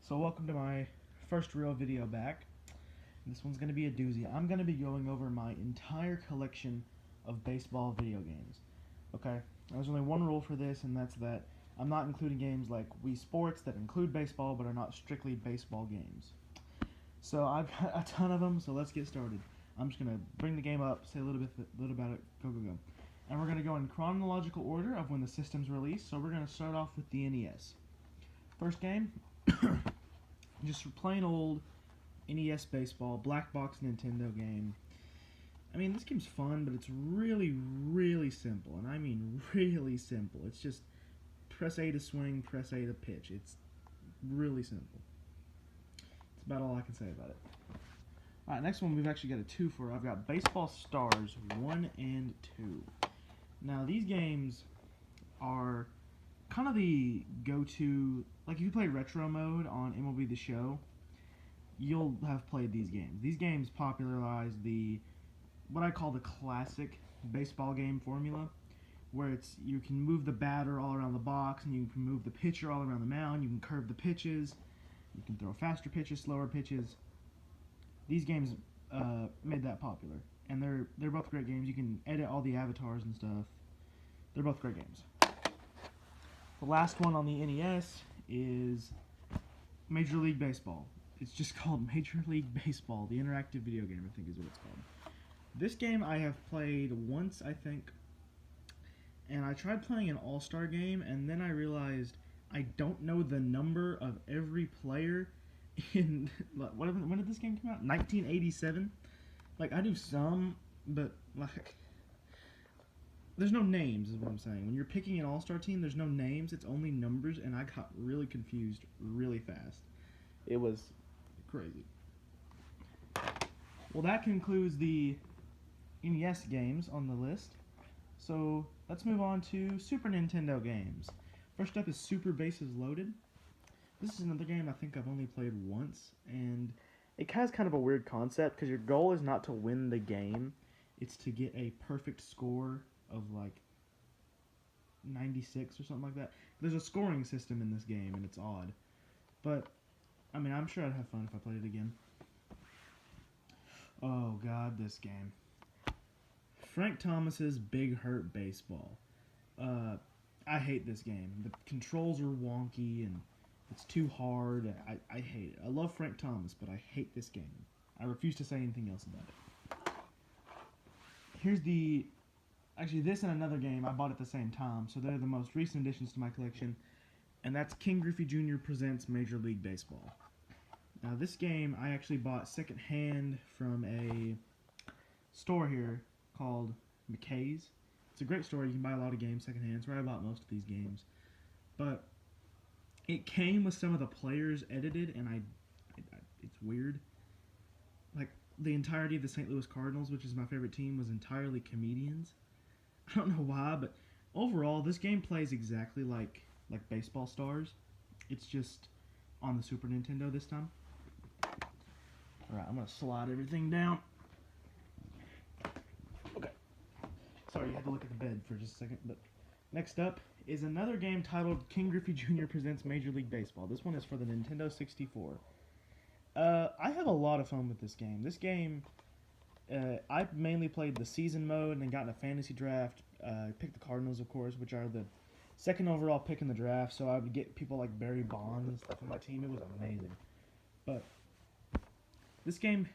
So welcome to my first real video back. This one's going to be a doozy. I'm going to be going over my entire collection of baseball video games. Okay, there's only one rule for this, and that's that I'm not including games like Wii Sports that include baseball but are not strictly baseball games. So I've got a ton of them, so let's get started. I'm just going to bring the game up, say a little about it, go. And we're going to go in chronological order of when the system's released, so we're going to start off with the NES. First game, just plain old NES baseball, black box Nintendo game. I mean, this game's fun, but it's really, really simple, and I mean really simple. It's just press A to swing, press A to pitch. It's really simple. That's about all I can say about it. Alright, next one we've actually got a 2 for. I've got Baseball Stars 1 and 2. Now, these games are kind of the go-to, like if you play retro mode on MLB The Show, you'll have played these games. These games popularized what I call the classic baseball game formula, where you can move the batter all around the box, and you can move the pitcher all around the mound, you can curve the pitches, you can throw faster pitches, slower pitches. These games made that popular, and they're both great games. You can edit all the avatars and stuff. They're both great games. The last one on the NES is Major League Baseball. It's just called Major League Baseball, the interactive video game, I think is what it's called. This game I have played once, I think, and I tried playing an all-star game, and then I realized I don't know the number of every player in, when did this game come out? 1987? Like, I do some, but, like, there's no names is what I'm saying. When you're picking an all-star team, there's no names, it's only numbers, and I got really confused really fast. It was crazy. Well, that concludes the NES games on the list. So, let's move on to Super Nintendo games. First up is Super Bases Loaded. This is another game I think I've only played once, and it has kind of a weird concept, because your goal is not to win the game, it's to get a perfect score of like 96 or something like that. There's a scoring system in this game, and it's odd. But, I mean, I'm sure I'd have fun if I played it again. Oh god, this game. Frank Thomas's Big Hurt Baseball. I hate this game. The controls are wonky, and it's too hard. I hate it. I love Frank Thomas, but I hate this game. I refuse to say anything else about it. Here's actually, this and another game I bought at the same time, so they're the most recent additions to my collection, and that's King Griffey Jr. Presents Major League Baseball. Now, this game I actually bought secondhand from a store here called McKay's. It's a great store. You can buy a lot of games secondhand. It's where I bought most of these games. But it came with some of the players edited, and it's weird. Like, the entirety of the St. Louis Cardinals, which is my favorite team, was entirely comedians. I don't know why, but overall, this game plays exactly like Baseball Stars. It's just on the Super Nintendo this time. Alright, I'm going to slide everything down. Okay. Sorry, you had to look at the bed for just a second, but next up is another game titled King Griffey Jr. Presents Major League Baseball. This one is for the Nintendo 64. I have a lot of fun with this game. This game, I mainly played the season mode and then got in a fantasy draft. Picked the Cardinals, of course, which are the second overall pick in the draft, so I would get people like Barry Bonds and stuff on my team. It was amazing. But this game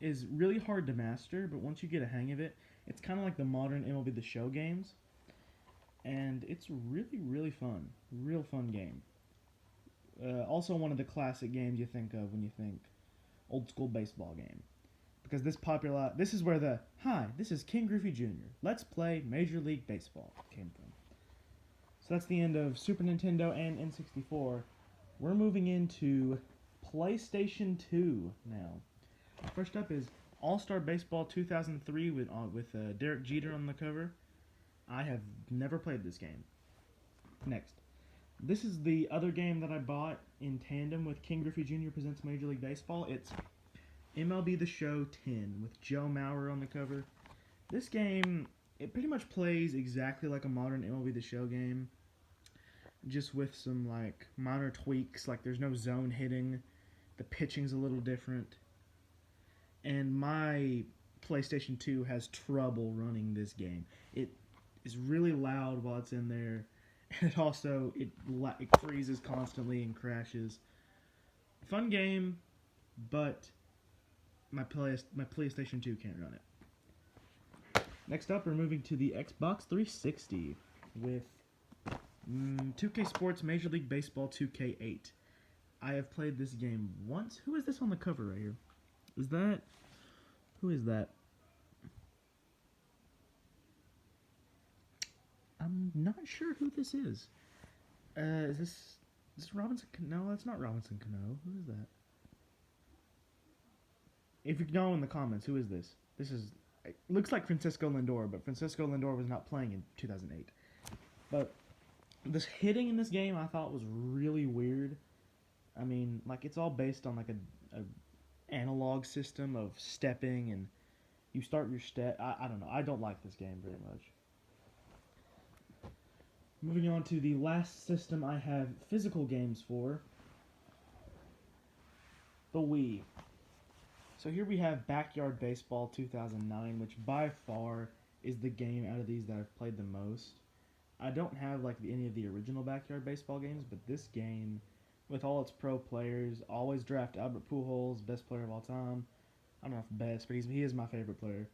is really hard to master, but once you get a hang of it, it's kind of like the modern MLB The Show games, and it's really, really fun. Real fun game. Also one of the classic games you think of when you think old school baseball game. Because this is where hi, this is King Griffey Jr. Let's play Major League Baseball came from. So that's the end of Super Nintendo and N64. We're moving into PlayStation 2 now. First up is All-Star Baseball 2003 with Derek Jeter on the cover. I have never played this game. Next. This is the other game that I bought in tandem with King Griffey Jr. Presents Major League Baseball. It's MLB The Show 10 with Joe Mauer on the cover. This game, it pretty much plays exactly like a modern MLB The Show game. just with some like minor tweaks. Like there's no zone hitting, the pitching's a little different, and my PlayStation 2 has trouble running this game. It is really loud while it's in there, and it also it freezes constantly and crashes. Fun game, but my PlayStation 2 can't run it. Next up, we're moving to the Xbox 360 with 2K Sports Major League Baseball 2K8. I have played this game once. Who is this on the cover right here? Who is that? I'm not sure who this is. Is this Robinson Cano? No, that's not Robinson Cano. Who is that? If you know in the comments, who is this? This is... It looks like Francisco Lindor, but Francisco Lindor was not playing in 2008. But this hitting in this game I thought was really weird. I mean, like, it's all based on like a analog system of stepping, and you start your step. I don't know. I don't like this game very much. Moving on to the last system I have physical games for, the Wii. So here we have Backyard Baseball 2009, which by far is the game out of these that I've played the most. I don't have like any of the original Backyard Baseball games, but this game, with all its pro players, always draft Albert Pujols, best player of all time. I don't know if best, but he is my favorite player.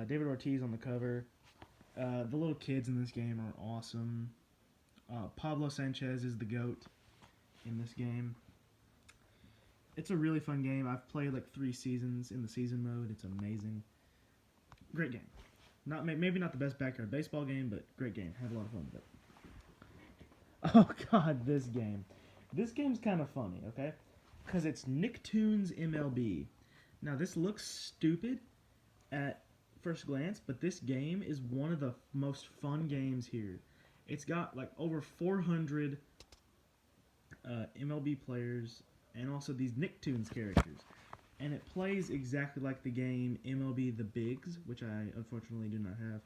David Ortiz on the cover. The little kids in this game are awesome. Pablo Sanchez is the GOAT in this game. It's a really fun game. I've played like 3 seasons in the season mode. It's amazing. Great game. Maybe not the best Backyard Baseball game, but great game. Had a lot of fun with it. Oh god, this game. This game's kind of funny, okay? Because it's Nicktoons MLB. Now this looks stupid at first glance, but this game is one of the most fun games here. It's got like over 400 MLB players and also these Nicktoons characters. And it plays exactly like the game MLB The Bigs, which I unfortunately do not have.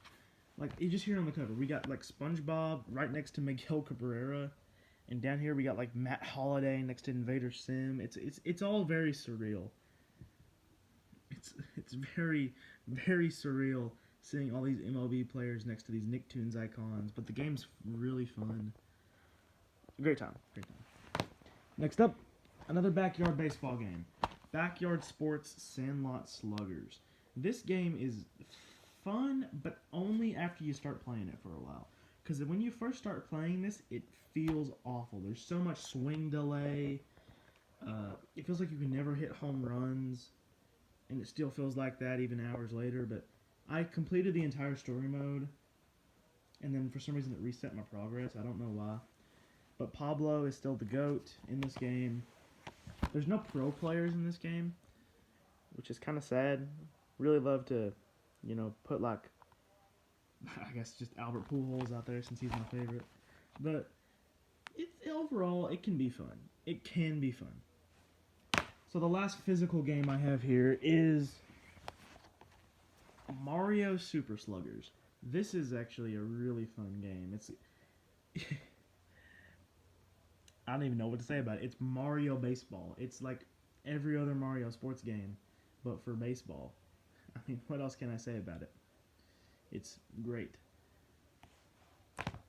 Like, you just hear on the cover, we got like SpongeBob right next to Miguel Cabrera, and down here we got like Matt Holliday next to Invader Sim. It's all very surreal. It's very, very surreal seeing all these MLB players next to these Nicktoons icons, but the game's really fun. Great time. Next up, another Backyard Baseball game. Backyard Sports Sandlot Sluggers. This game is fun, but only after you start playing it for a while. Because when you first start playing this, it feels awful. There's so much swing delay. It feels like you can never hit home runs. And it still feels like that even hours later. But I completed the entire story mode. And then for some reason it reset my progress. I don't know why. But Pablo is still the GOAT in this game. There's no pro players in this game, which is kind of sad. Really love to, put like, I guess just Albert Pujols out there since he's my favorite. But overall, it can be fun. It can be fun. So the last physical game I have here is Mario Super Sluggers. This is actually a really fun game. It's I don't even know what to say about it. It's Mario Baseball. It's like every other Mario sports game, but for baseball. I mean, what else can I say about it? It's great.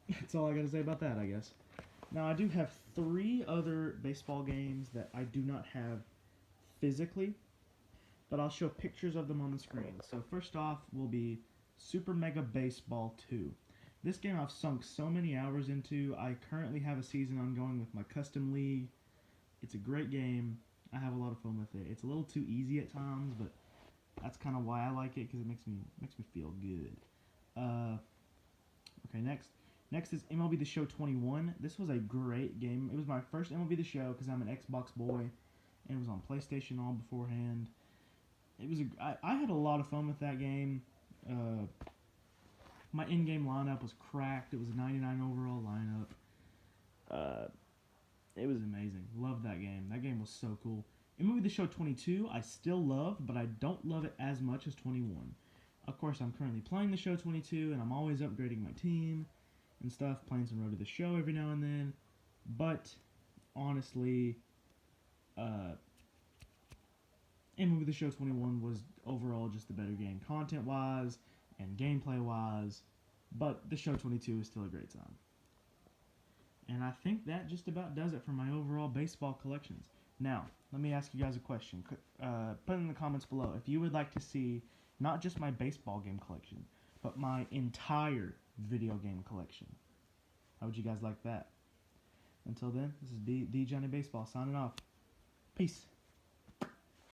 That's all I gotta say about that, I guess. Now, I do have 3 other baseball games that I do not have physically, but I'll show pictures of them on the screen. So first off will be Super Mega Baseball 2. This game I've sunk so many hours into. I currently have a season ongoing with my custom league. It's a great game. I have a lot of fun with it. It's a little too easy at times, but that's kind of why I like it, because it makes me feel good. Okay, next is MLB The Show 21. This was a great game. It was my first MLB The Show because I'm an Xbox boy, and it was on PlayStation all beforehand. I had a lot of fun with that game. My in-game lineup was cracked. It was a 99 overall lineup. It was amazing. Loved that game. That game was so cool. MLB The Show 22, I still love, but I don't love it as much as 21. Of course, I'm currently playing The Show 22, and I'm always upgrading my team and stuff, playing some Road to the Show every now and then. But honestly, MLB The Show 21 was overall just the better game, content-wise and gameplay-wise. But The Show 22 is still a great time. And I think that just about does it for my overall baseball collections. Now, let me ask you guys a question. Put in the comments below if you would like to see not just my baseball game collection, but my entire video game collection. How would you guys like that? Until then, this is D Johnny Baseball signing off. Peace.